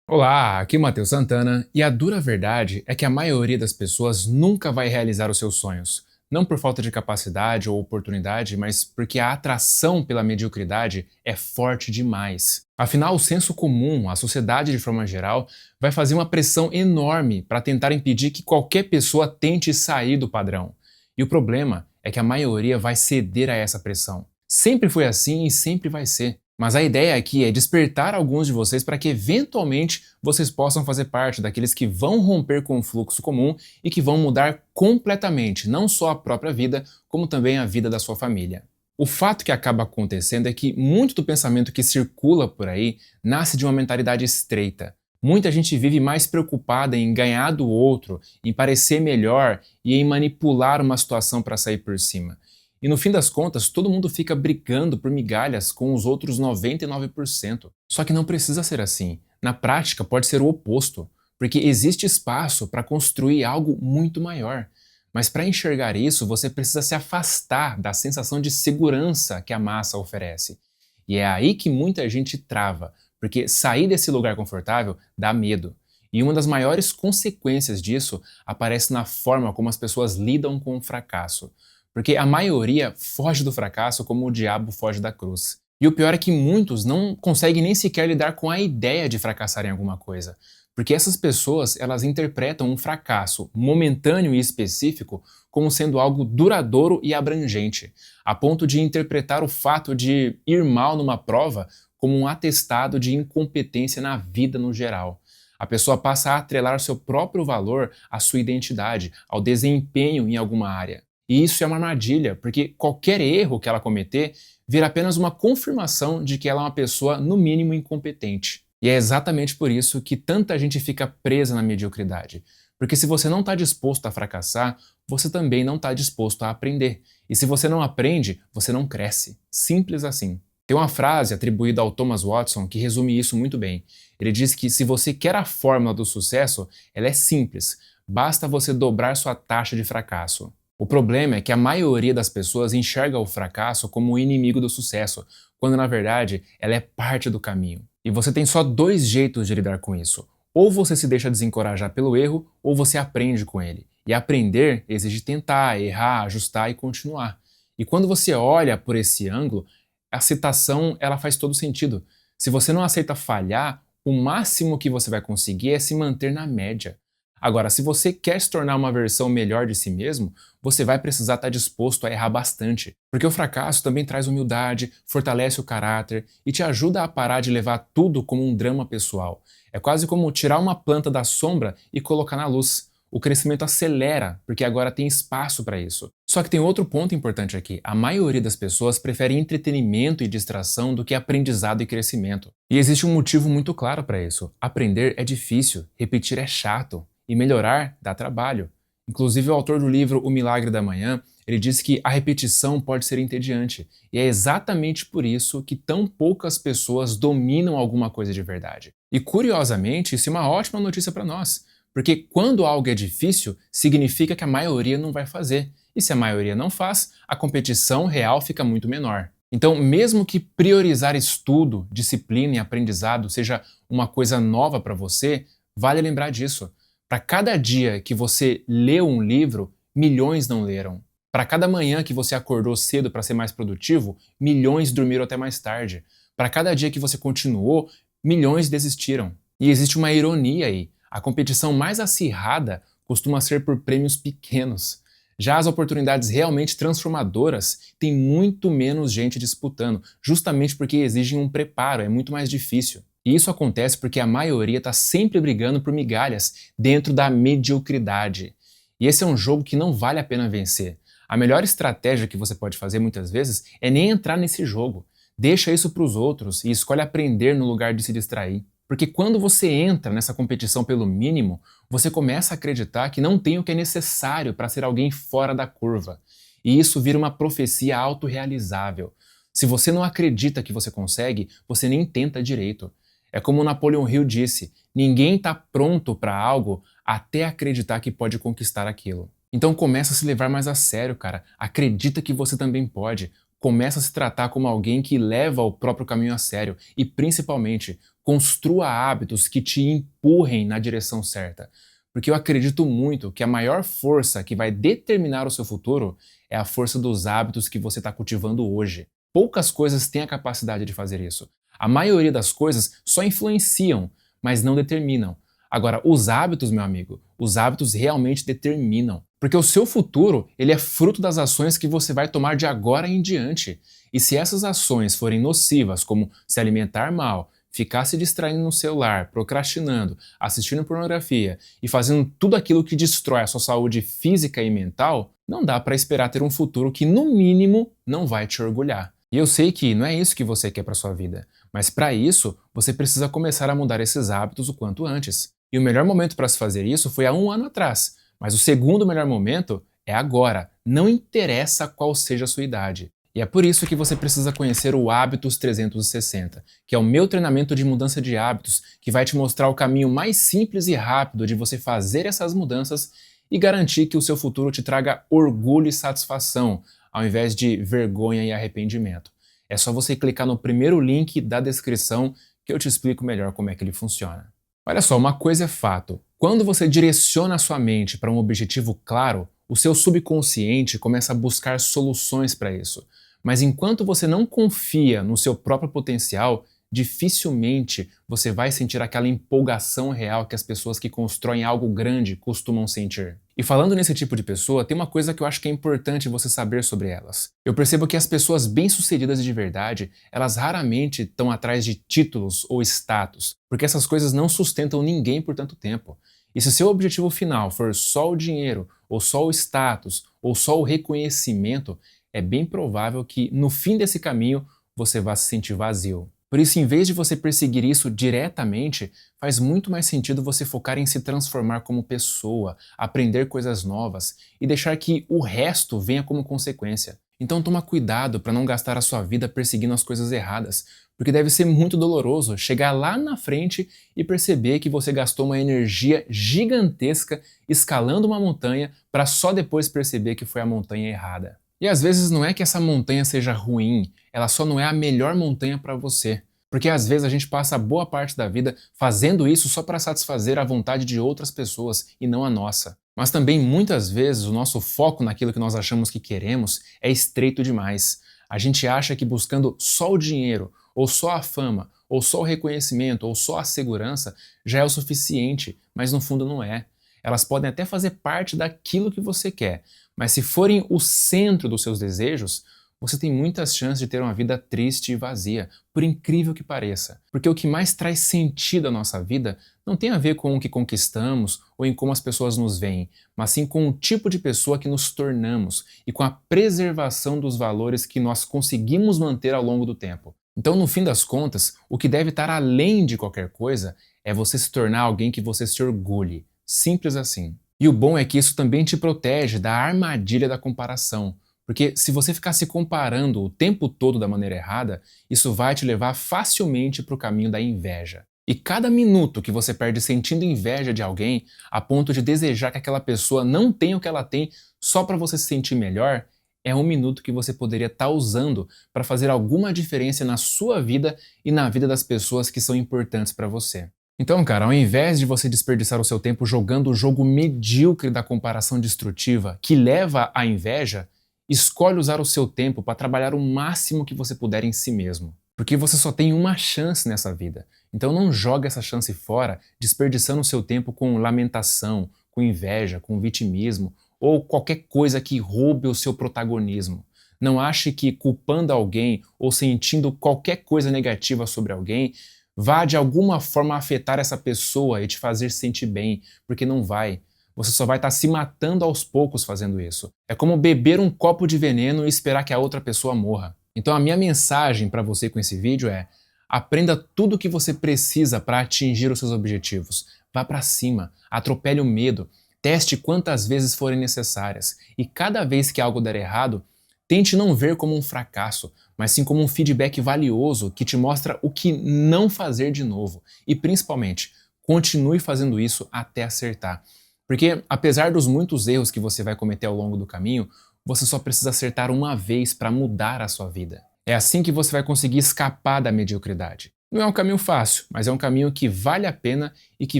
Olá, aqui é Matheus Santana e a dura verdade é que a maioria das pessoas nunca vai realizar os seus sonhos. Não por falta de capacidade ou oportunidade, mas porque a atração pela mediocridade é forte demais. Afinal, o senso comum, a sociedade de forma geral, vai fazer uma pressão enorme para tentar impedir que qualquer pessoa tente sair do padrão. E o problema é que a maioria vai ceder a essa pressão. Sempre foi assim e sempre vai ser. Mas a ideia aqui é despertar alguns de vocês para que eventualmente vocês possam fazer parte daqueles que vão romper com o fluxo comum e que vão mudar completamente, não só a própria vida, como também a vida da sua família. O fato que acaba acontecendo é que muito do pensamento que circula por aí nasce de uma mentalidade estreita. Muita gente vive mais preocupada em ganhar do outro, em parecer melhor e em manipular uma situação para sair por cima. E no fim das contas, todo mundo fica brigando por migalhas com os outros 99%. Só que não precisa ser assim. Na prática, pode ser o oposto, porque existe espaço para construir algo muito maior. Mas para enxergar isso, você precisa se afastar da sensação de segurança que a massa oferece. E é aí que muita gente trava, porque sair desse lugar confortável dá medo. E uma das maiores consequências disso aparece na forma como as pessoas lidam com o fracasso. Porque a maioria foge do fracasso como o diabo foge da cruz. E o pior é que muitos não conseguem nem sequer lidar com a ideia de fracassar em alguma coisa. Porque essas pessoas, elas interpretam um fracasso momentâneo e específico como sendo algo duradouro e abrangente, a ponto de interpretar o fato de ir mal numa prova como um atestado de incompetência na vida no geral. A pessoa passa a atrelar seu próprio valor à sua identidade, ao desempenho em alguma área. E isso é uma armadilha, porque qualquer erro que ela cometer vira apenas uma confirmação de que ela é uma pessoa, no mínimo, incompetente. E é exatamente por isso que tanta gente fica presa na mediocridade. Porque se você não está disposto a fracassar, você também não está disposto a aprender. E se você não aprende, você não cresce. Simples assim. Tem uma frase atribuída ao Thomas Watson que resume isso muito bem. Ele diz que se você quer a fórmula do sucesso, ela é simples. Basta você dobrar sua taxa de fracasso. O problema é que a maioria das pessoas enxerga o fracasso como o inimigo do sucesso, quando na verdade ela é parte do caminho. E você tem só dois jeitos de lidar com isso. Ou você se deixa desencorajar pelo erro, ou você aprende com ele. E aprender exige tentar, errar, ajustar e continuar. E quando você olha por esse ângulo, a citação ela faz todo sentido. Se você não aceita falhar, o máximo que você vai conseguir é se manter na média. Agora, se você quer se tornar uma versão melhor de si mesmo, você vai precisar estar disposto a errar bastante. Porque o fracasso também traz humildade, fortalece o caráter e te ajuda a parar de levar tudo como um drama pessoal. É quase como tirar uma planta da sombra e colocar na luz. O crescimento acelera, porque agora tem espaço para isso. Só que tem outro ponto importante aqui. A maioria das pessoas prefere entretenimento e distração do que aprendizado e crescimento. E existe um motivo muito claro para isso. Aprender é difícil, repetir é chato. E melhorar dá trabalho. Inclusive, o autor do livro O Milagre da Manhã, ele diz que a repetição pode ser entediante. E é exatamente por isso que tão poucas pessoas dominam alguma coisa de verdade. E curiosamente, isso é uma ótima notícia para nós. Porque quando algo é difícil, significa que a maioria não vai fazer. E se a maioria não faz, a competição real fica muito menor. Então, mesmo que priorizar estudo, disciplina e aprendizado seja uma coisa nova para você, vale lembrar disso. Para cada dia que você leu um livro, milhões não leram. Para cada manhã que você acordou cedo para ser mais produtivo, milhões dormiram até mais tarde. Para cada dia que você continuou, milhões desistiram. E existe uma ironia aí. A competição mais acirrada costuma ser por prêmios pequenos. Já as oportunidades realmente transformadoras têm muito menos gente disputando, justamente porque exigem um preparo, é muito mais difícil. E isso acontece porque a maioria está sempre brigando por migalhas dentro da mediocridade. E esse é um jogo que não vale a pena vencer. A melhor estratégia que você pode fazer muitas vezes é nem entrar nesse jogo. Deixa isso para os outros e escolhe aprender no lugar de se distrair. Porque quando você entra nessa competição pelo mínimo, você começa a acreditar que não tem o que é necessário para ser alguém fora da curva. E isso vira uma profecia autorrealizável. Se você não acredita que você consegue, você nem tenta direito. É como Napoleon Hill disse, ninguém está pronto para algo até acreditar que pode conquistar aquilo. Então começa a se levar mais a sério, cara. Acredita que você também pode. Começa a se tratar como alguém que leva o próprio caminho a sério e, principalmente, construa hábitos que te empurrem na direção certa. Porque eu acredito muito que a maior força que vai determinar o seu futuro é a força dos hábitos que você está cultivando hoje. Poucas coisas têm a capacidade de fazer isso. A maioria das coisas só influenciam, mas não determinam. Agora, os hábitos, meu amigo, os hábitos realmente determinam. Porque o seu futuro, ele é fruto das ações que você vai tomar de agora em diante. E se essas ações forem nocivas, como se alimentar mal, ficar se distraindo no celular, procrastinando, assistindo pornografia e fazendo tudo aquilo que destrói a sua saúde física e mental, não dá para esperar ter um futuro que, no mínimo, não vai te orgulhar. E eu sei que não é isso que você quer para sua vida, mas para isso, você precisa começar a mudar esses hábitos o quanto antes. E o melhor momento para se fazer isso foi há um ano atrás, mas o segundo melhor momento é agora, não interessa qual seja a sua idade. E é por isso que você precisa conhecer o Hábitos 360, que é o meu treinamento de mudança de hábitos, que vai te mostrar o caminho mais simples e rápido de você fazer essas mudanças e garantir que o seu futuro te traga orgulho e satisfação, ao invés de vergonha e arrependimento. É só você clicar no primeiro link da descrição que eu te explico melhor como é que ele funciona. Olha só, uma coisa é fato. Quando você direciona a sua mente para um objetivo claro, o seu subconsciente começa a buscar soluções para isso. Mas enquanto você não confia no seu próprio potencial, dificilmente você vai sentir aquela empolgação real que as pessoas que constroem algo grande costumam sentir. E falando nesse tipo de pessoa, tem uma coisa que eu acho que é importante você saber sobre elas. Eu percebo que as pessoas bem-sucedidas de verdade, elas raramente estão atrás de títulos ou status, porque essas coisas não sustentam ninguém por tanto tempo. E se seu objetivo final for só o dinheiro, ou só o status, ou só o reconhecimento, é bem provável que no fim desse caminho você vá se sentir vazio. Por isso, em vez de você perseguir isso diretamente, faz muito mais sentido você focar em se transformar como pessoa, aprender coisas novas e deixar que o resto venha como consequência. Então toma cuidado para não gastar a sua vida perseguindo as coisas erradas, porque deve ser muito doloroso chegar lá na frente e perceber que você gastou uma energia gigantesca escalando uma montanha para só depois perceber que foi a montanha errada. E às vezes não é que essa montanha seja ruim, ela só não é a melhor montanha para você. Porque às vezes a gente passa boa parte da vida fazendo isso só para satisfazer a vontade de outras pessoas e não a nossa. Mas também muitas vezes o nosso foco naquilo que nós achamos que queremos é estreito demais. A gente acha que buscando só o dinheiro, ou só a fama, ou só o reconhecimento, ou só a segurança já é o suficiente, mas no fundo não é. Elas podem até fazer parte daquilo que você quer, mas se forem o centro dos seus desejos, você tem muitas chances de ter uma vida triste e vazia, por incrível que pareça. Porque o que mais traz sentido à nossa vida não tem a ver com o que conquistamos ou em como as pessoas nos veem, mas sim com o tipo de pessoa que nos tornamos e com a preservação dos valores que nós conseguimos manter ao longo do tempo. Então, no fim das contas, o que deve estar além de qualquer coisa é você se tornar alguém que você se orgulhe. Simples assim. E o bom é que isso também te protege da armadilha da comparação. Porque se você ficar se comparando o tempo todo da maneira errada, isso vai te levar facilmente para o caminho da inveja. E cada minuto que você perde sentindo inveja de alguém, a ponto de desejar que aquela pessoa não tenha o que ela tem só para você se sentir melhor, é um minuto que você poderia estar usando para fazer alguma diferença na sua vida e na vida das pessoas que são importantes para você. Então, cara, ao invés de você desperdiçar o seu tempo jogando o jogo medíocre da comparação destrutiva que leva à inveja, escolhe usar o seu tempo para trabalhar o máximo que você puder em si mesmo. Porque você só tem uma chance nessa vida. Então não joga essa chance fora desperdiçando o seu tempo com lamentação, com inveja, com vitimismo ou qualquer coisa que roube o seu protagonismo. Não ache que culpando alguém ou sentindo qualquer coisa negativa sobre alguém vá de alguma forma afetar essa pessoa e te fazer sentir bem, porque não vai. Você só vai estar se matando aos poucos fazendo isso. É como beber um copo de veneno e esperar que a outra pessoa morra. Então a minha mensagem para você com esse vídeo é: aprenda tudo o que você precisa para atingir os seus objetivos. Vá para cima, atropele o medo, teste quantas vezes forem necessárias e cada vez que algo der errado, tente não ver como um fracasso, mas sim como um feedback valioso que te mostra o que não fazer de novo. E principalmente, continue fazendo isso até acertar. Porque apesar dos muitos erros que você vai cometer ao longo do caminho, Você só precisa acertar uma vez para mudar a sua vida. É assim que você vai conseguir escapar da mediocridade. Não é um caminho fácil, mas é um caminho que vale a pena e que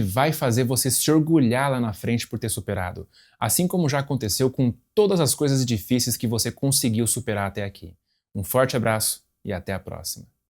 vai fazer você se orgulhar lá na frente por ter superado. Assim como já aconteceu com todas as coisas difíceis que você conseguiu superar até aqui. Um forte abraço e até a próxima.